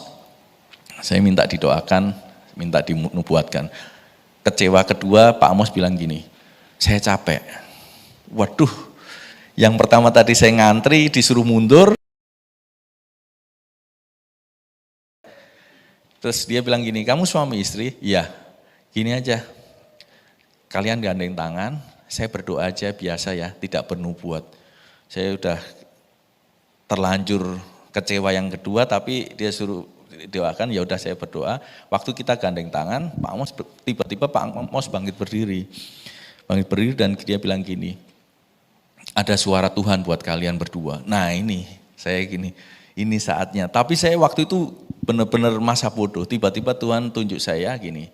saya minta didoakan, minta dinubuatkan. Kecewa kedua, Pak Amos bilang gini, saya capek. Waduh, yang pertama tadi saya ngantri disuruh mundur. Terus dia bilang gini, kamu suami istri? Iya, gini aja, kalian gandeng tangan, saya berdoa aja biasa ya, tidak bernubuat. Saya udah terlanjur kecewa yang kedua, tapi dia suruh doakan, ya udah saya berdoa. Waktu kita gandeng tangan, Pak Amos tiba-tiba Pak Amos bangkit berdiri dan dia bilang gini, ada suara Tuhan buat kalian berdua. Nah ini, saya gini, ini saatnya. Tapi saya waktu itu benar-benar masa bodoh, tiba-tiba Tuhan tunjuk saya gini,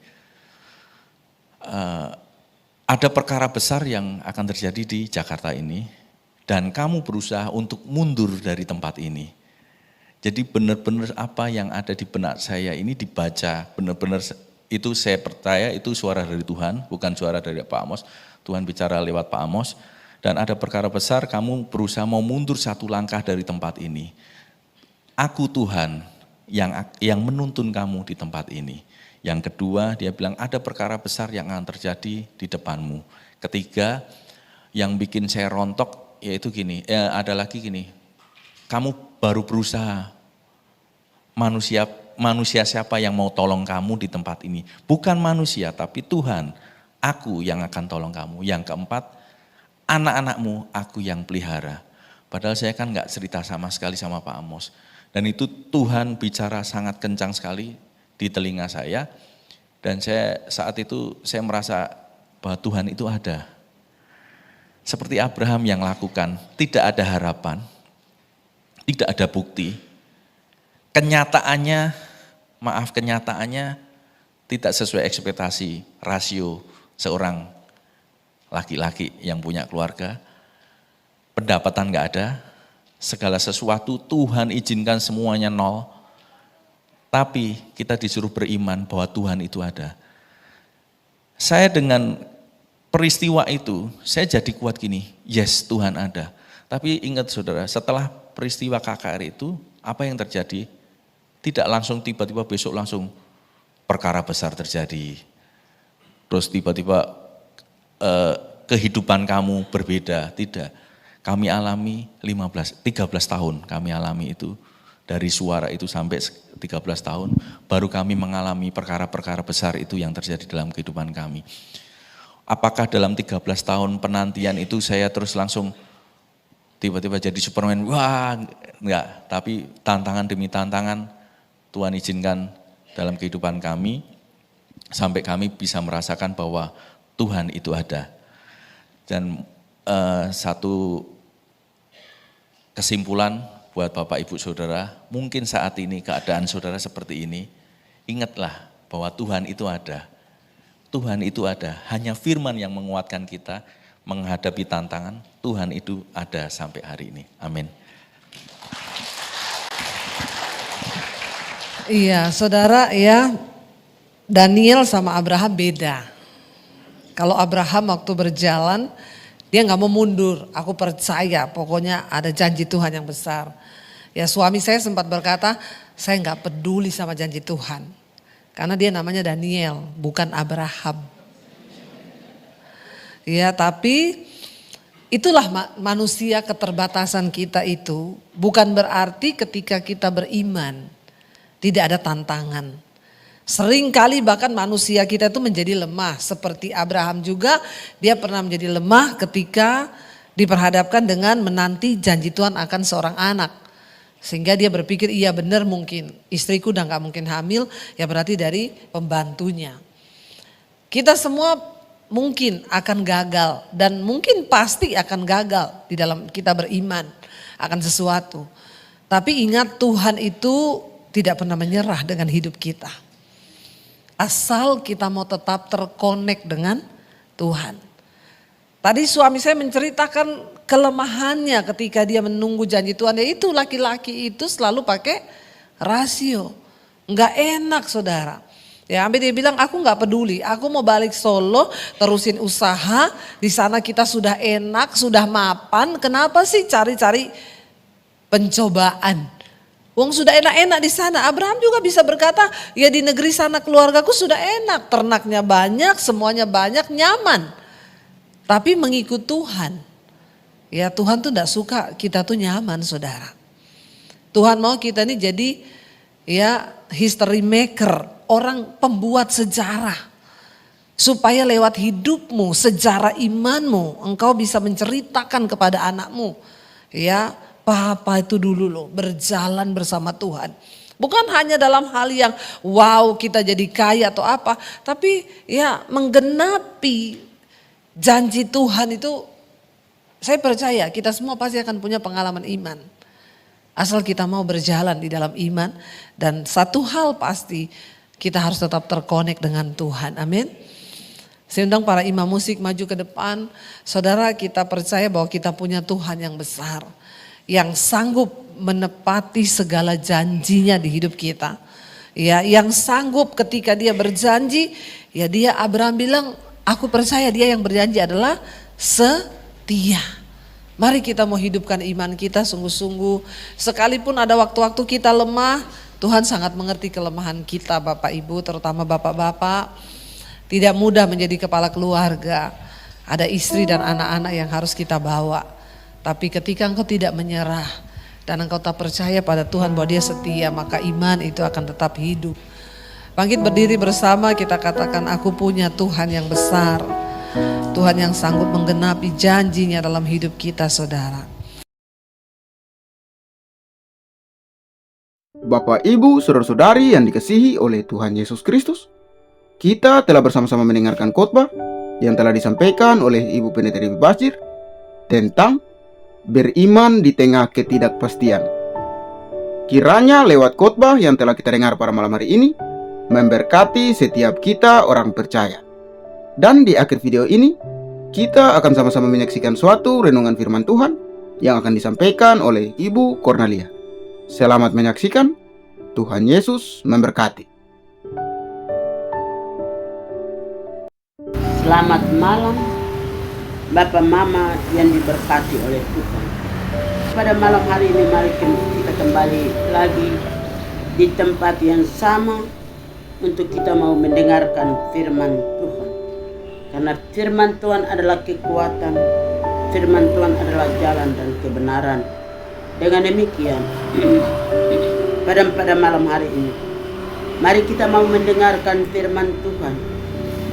ada perkara besar yang akan terjadi di Jakarta ini, dan kamu berusaha untuk mundur dari tempat ini. Jadi benar-benar apa yang ada di benak saya ini dibaca, benar-benar itu saya percaya itu suara dari Tuhan, bukan suara dari Pak Amos. Tuhan bicara lewat Pak Amos, dan ada perkara besar kamu berusaha mau mundur satu langkah dari tempat ini. Aku Tuhan yang menuntun kamu di tempat ini. Yang kedua dia bilang ada perkara besar yang akan terjadi di depanmu. Ketiga yang bikin saya rontok yaitu gini, ada lagi gini, kamu baru berusaha, manusia siapa yang mau tolong kamu di tempat ini? Bukan manusia tapi Tuhan, aku yang akan tolong kamu. Yang keempat, anak-anakmu aku yang pelihara. Padahal saya kan enggak cerita sama sekali sama Pak Amos. Dan itu Tuhan bicara sangat kencang sekali di telinga saya. Dan saya saat itu saya merasa bahwa Tuhan itu ada. Seperti Abraham yang lakukan, tidak ada harapan, tidak ada bukti. Kenyataannya tidak sesuai ekspektasi rasio seorang laki-laki yang punya keluarga, pendapatan nggak ada, segala sesuatu Tuhan izinkan semuanya nol, tapi kita disuruh beriman bahwa Tuhan itu ada. Saya dengan peristiwa itu, saya jadi kuat gini, yes Tuhan ada. Tapi ingat saudara, setelah peristiwa KKR itu, apa yang terjadi? Tidak langsung tiba-tiba besok langsung perkara besar terjadi. Terus tiba-tiba kehidupan kamu berbeda, tidak. Kami alami 13 tahun kami alami itu. Dari suara itu sampai 13 tahun, baru kami mengalami perkara-perkara besar itu yang terjadi dalam kehidupan kami. Apakah dalam 13 tahun penantian itu saya terus langsung tiba-tiba jadi Superman? Wah, enggak. Tapi tantangan demi tantangan Tuhan izinkan dalam kehidupan kami, sampai kami bisa merasakan bahwa Tuhan itu ada. Dan satu kesimpulan buat Bapak Ibu Saudara, mungkin saat ini keadaan saudara seperti ini, ingatlah bahwa Tuhan itu ada. Tuhan itu ada, hanya firman yang menguatkan kita menghadapi tantangan, Tuhan itu ada sampai hari ini. Amin. Iya, saudara ya, Daniel sama Abraham beda. Kalau Abraham waktu berjalan, dia nggak mau mundur. Aku percaya, pokoknya ada janji Tuhan yang besar. Ya suami saya sempat berkata, saya nggak peduli sama janji Tuhan. Karena dia namanya Daniel, bukan Abraham. Ya tapi itulah manusia, keterbatasan kita itu. Bukan berarti ketika kita beriman, tidak ada tantangan. Sering kali bahkan manusia kita itu menjadi lemah. Seperti Abraham juga, dia pernah menjadi lemah ketika diperhadapkan dengan menanti janji Tuhan akan seorang anak. Sehingga dia berpikir iya benar mungkin istriku udah gak mungkin hamil, ya berarti dari pembantunya. Kita semua mungkin akan gagal dan mungkin pasti akan gagal di dalam kita beriman akan sesuatu. Tapi ingat Tuhan itu tidak pernah menyerah dengan hidup kita. Asal kita mau tetap terkonek dengan Tuhan. Tadi suami saya menceritakan kelemahannya ketika dia menunggu janji Tuhan. Yaitu laki-laki itu selalu pakai rasio. Enggak enak saudara. Ya sampai dia bilang aku enggak peduli. Aku mau balik Solo terusin usaha. Di sana kita sudah enak, sudah mapan. Kenapa sih cari-cari pencobaan? Wong sudah enak-enak di sana. Abraham juga bisa berkata, ya di negeri sana keluargaku sudah enak. Ternaknya banyak, semuanya banyak, nyaman. Tapi mengikut Tuhan. Ya Tuhan tuh gak suka kita tuh nyaman saudara. Tuhan mau kita ini jadi ya history maker. Orang pembuat sejarah. Supaya lewat hidupmu, sejarah imanmu, engkau bisa menceritakan kepada anakmu. Ya papa itu dulu loh berjalan bersama Tuhan. Bukan hanya dalam hal yang wow kita jadi kaya atau apa. Tapi ya menggenapi janji Tuhan itu, saya percaya kita semua pasti akan punya pengalaman iman. Asal kita mau berjalan di dalam iman. Dan satu hal pasti, kita harus tetap terkonek dengan Tuhan. Amin. Saya undang para imam musik maju ke depan. Saudara, kita percaya bahwa kita punya Tuhan yang besar. Yang sanggup menepati segala janjinya di hidup kita. Ya, yang sanggup ketika dia berjanji, ya dia Abraham bilang, aku percaya dia yang berjanji adalah setia. Mari kita mau hidupkan iman kita sungguh-sungguh. Sekalipun ada waktu-waktu kita lemah, Tuhan sangat mengerti kelemahan kita Bapak Ibu, terutama Bapak-Bapak. Tidak mudah menjadi kepala keluarga. Ada istri dan anak-anak yang harus kita bawa. Tapi ketika engkau tidak menyerah dan engkau tak percaya pada Tuhan bahwa dia setia, maka iman itu akan tetap hidup. Bangkit berdiri bersama, kita katakan aku punya Tuhan yang besar. Tuhan yang sanggup menggenapi janjinya dalam hidup kita saudara. Bapak, Ibu, Saudara-saudari yang dikasihi oleh Tuhan Yesus Kristus, kita telah bersama-sama mendengarkan khotbah yang telah disampaikan oleh Ibu Pendeta Dewi Basir tentang beriman di tengah ketidakpastian. Kiranya lewat khotbah yang telah kita dengar pada malam hari ini memberkati setiap kita orang percaya. Dan di akhir video ini, kita akan sama-sama menyaksikan suatu renungan firman Tuhan yang akan disampaikan oleh Ibu Cornelia. Selamat menyaksikan. Tuhan Yesus memberkati. Selamat malam Bapak Mama yang diberkati oleh Tuhan. Pada malam hari ini mari kita kembali lagi di tempat yang sama untuk kita mau mendengarkan firman Tuhan. Karena firman Tuhan adalah kekuatan, firman Tuhan adalah jalan dan kebenaran. Dengan demikian, pada malam hari ini, mari kita mau mendengarkan firman Tuhan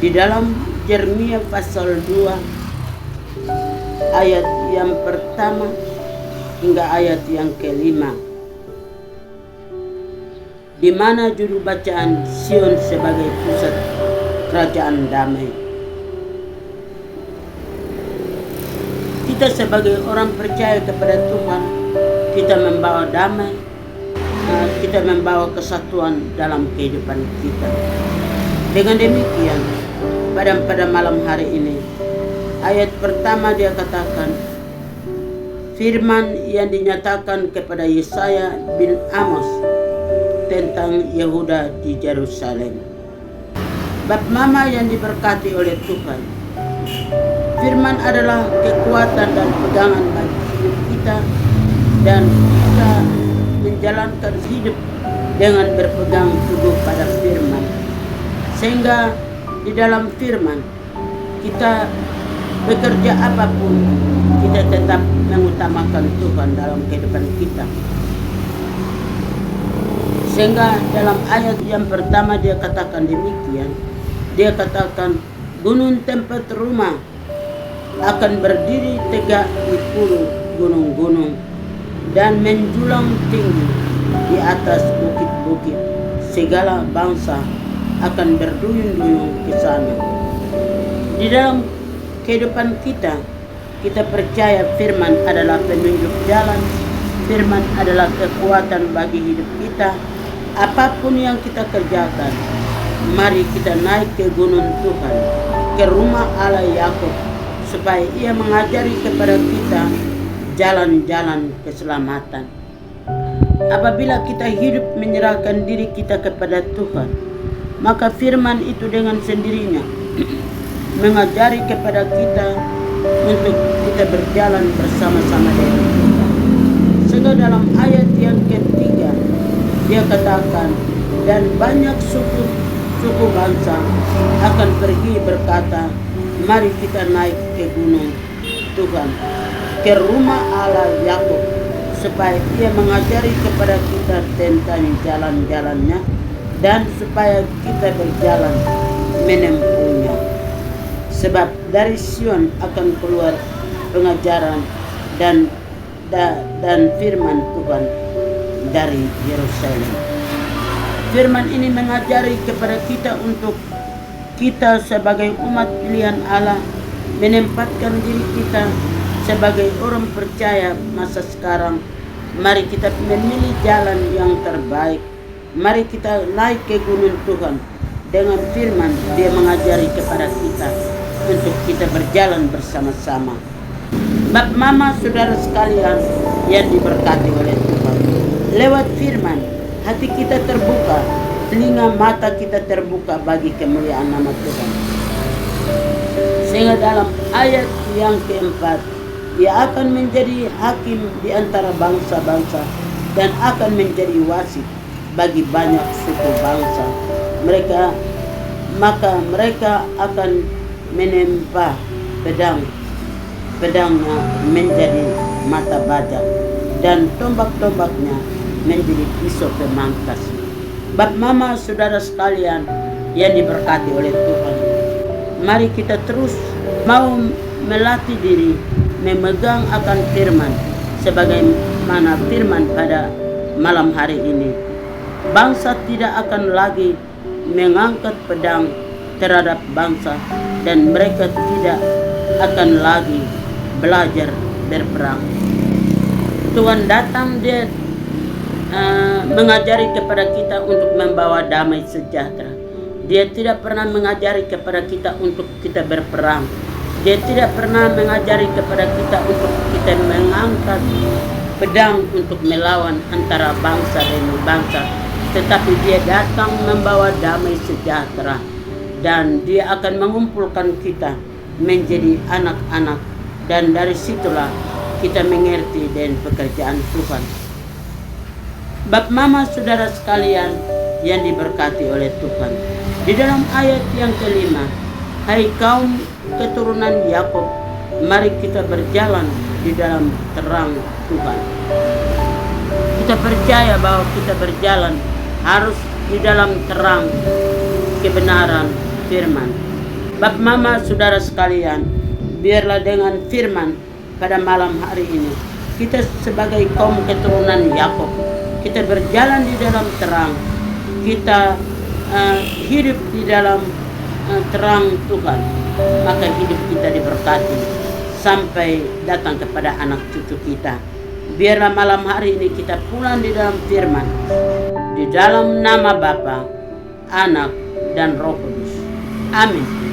di dalam Yeremia pasal 2 ayat yang pertama hingga ayat yang kelima, di mana judul bacaan Sion sebagai pusat kerajaan damai. Kita sebagai orang percaya kepada Tuhan, kita membawa damai, kita membawa kesatuan dalam kehidupan kita. Dengan demikian, pada malam hari ini, ayat pertama dia katakan, firman yang dinyatakan kepada Yesaya bin Amos tentang Yehuda di Yerusalem. Bapak Mama yang diberkati oleh Tuhan, firman adalah kekuatan dan pegangan bagi hidup kita, dan kita menjalankan hidup dengan berpegang teguh pada firman. Sehingga di dalam firman kita bekerja apapun, kita tetap mengutamakan Tuhan dalam kehidupan kita. Sehingga dalam ayat yang pertama dia katakan demikian. Dia katakan, gunung tempat rumah akan berdiri tegak di puluh gunung-gunung dan menjulang tinggi di atas bukit-bukit. Segala bangsa akan berduyun-duyun ke sana. Di dalam kehidupan kita, kita percaya firman adalah penunjuk jalan, firman adalah kekuatan bagi hidup kita. Apapun yang kita kerjakan, mari kita naik ke gunung Tuhan, ke rumah Allah Yakub, supaya ia mengajari kepada kita jalan-jalan keselamatan. Apabila kita hidup menyerahkan diri kita kepada Tuhan, maka firman itu dengan sendirinya mengajari kepada kita untuk kita berjalan bersama-sama dengan Tuhan. Sehingga dalam ayat yang ketiga dia katakan, dan banyak suku bangsa akan pergi berkata, mari kita naik ke gunung Tuhan, ke rumah Allah Yakub, supaya ia mengajari kepada kita tentang jalan-jalannya, dan supaya kita berjalan menempuhnya. Sebab dari Sion akan keluar pengajaran dan firman Tuhan dari Yerusalem. Firman ini mengajari kepada kita untuk kita sebagai umat pilihan Allah menempatkan diri kita sebagai orang percaya masa sekarang. Mari kita memilih jalan yang terbaik. Mari kita naik ke gunung Tuhan. Dengan firman dia mengajari kepada kita untuk kita berjalan bersama-sama. Bapak Mama saudara sekalian yang diberkati oleh Tuhan, lewat firman hati kita terbuka, telinga mata kita terbuka bagi kemuliaan nama Tuhan. Sehingga dalam ayat yang keempat, ia akan menjadi hakim di antara bangsa-bangsa dan akan menjadi wasit bagi banyak suku bangsa. Maka mereka akan menempa pedangnya menjadi mata bajak, dan tombak-tombaknya menjadi pisau pemangkas. Bapak Mama saudara sekalian yang diberkati oleh Tuhan, mari kita terus mau melatih diri memegang akan firman, sebagaimana firman pada malam hari ini. Bangsa tidak akan lagi mengangkat pedang terhadap bangsa, dan mereka tidak akan lagi belajar berperang. Tuhan datang, dia mengajari kepada kita untuk membawa damai sejahtera. Dia tidak pernah mengajari kepada kita untuk kita berperang. Dia tidak pernah mengajari kepada kita untuk kita mengangkat pedang untuk melawan antara bangsa dengan bangsa, tetapi dia datang membawa damai sejahtera, dan dia akan mengumpulkan kita menjadi anak-anak, dan dari situlah kita mengerti dan pekerjaan Tuhan. Bap mama saudara sekalian yang diberkati oleh Tuhan, di dalam ayat yang kelima, hai kaum keturunan Yakub, mari kita berjalan di dalam terang Tuhan. Kita percaya bahwa kita berjalan harus di dalam terang kebenaran firman. Bap mama saudara sekalian, biarlah dengan firman pada malam hari ini, kita sebagai kaum keturunan Yakub, kita berjalan di dalam terang, kita hidup di dalam terang Tuhan, maka hidup kita diberkati sampai datang kepada anak cucu kita. Biarlah malam hari ini kita pulang di dalam firman, di dalam nama Bapa, Anak, dan Roh Kudus. Amin.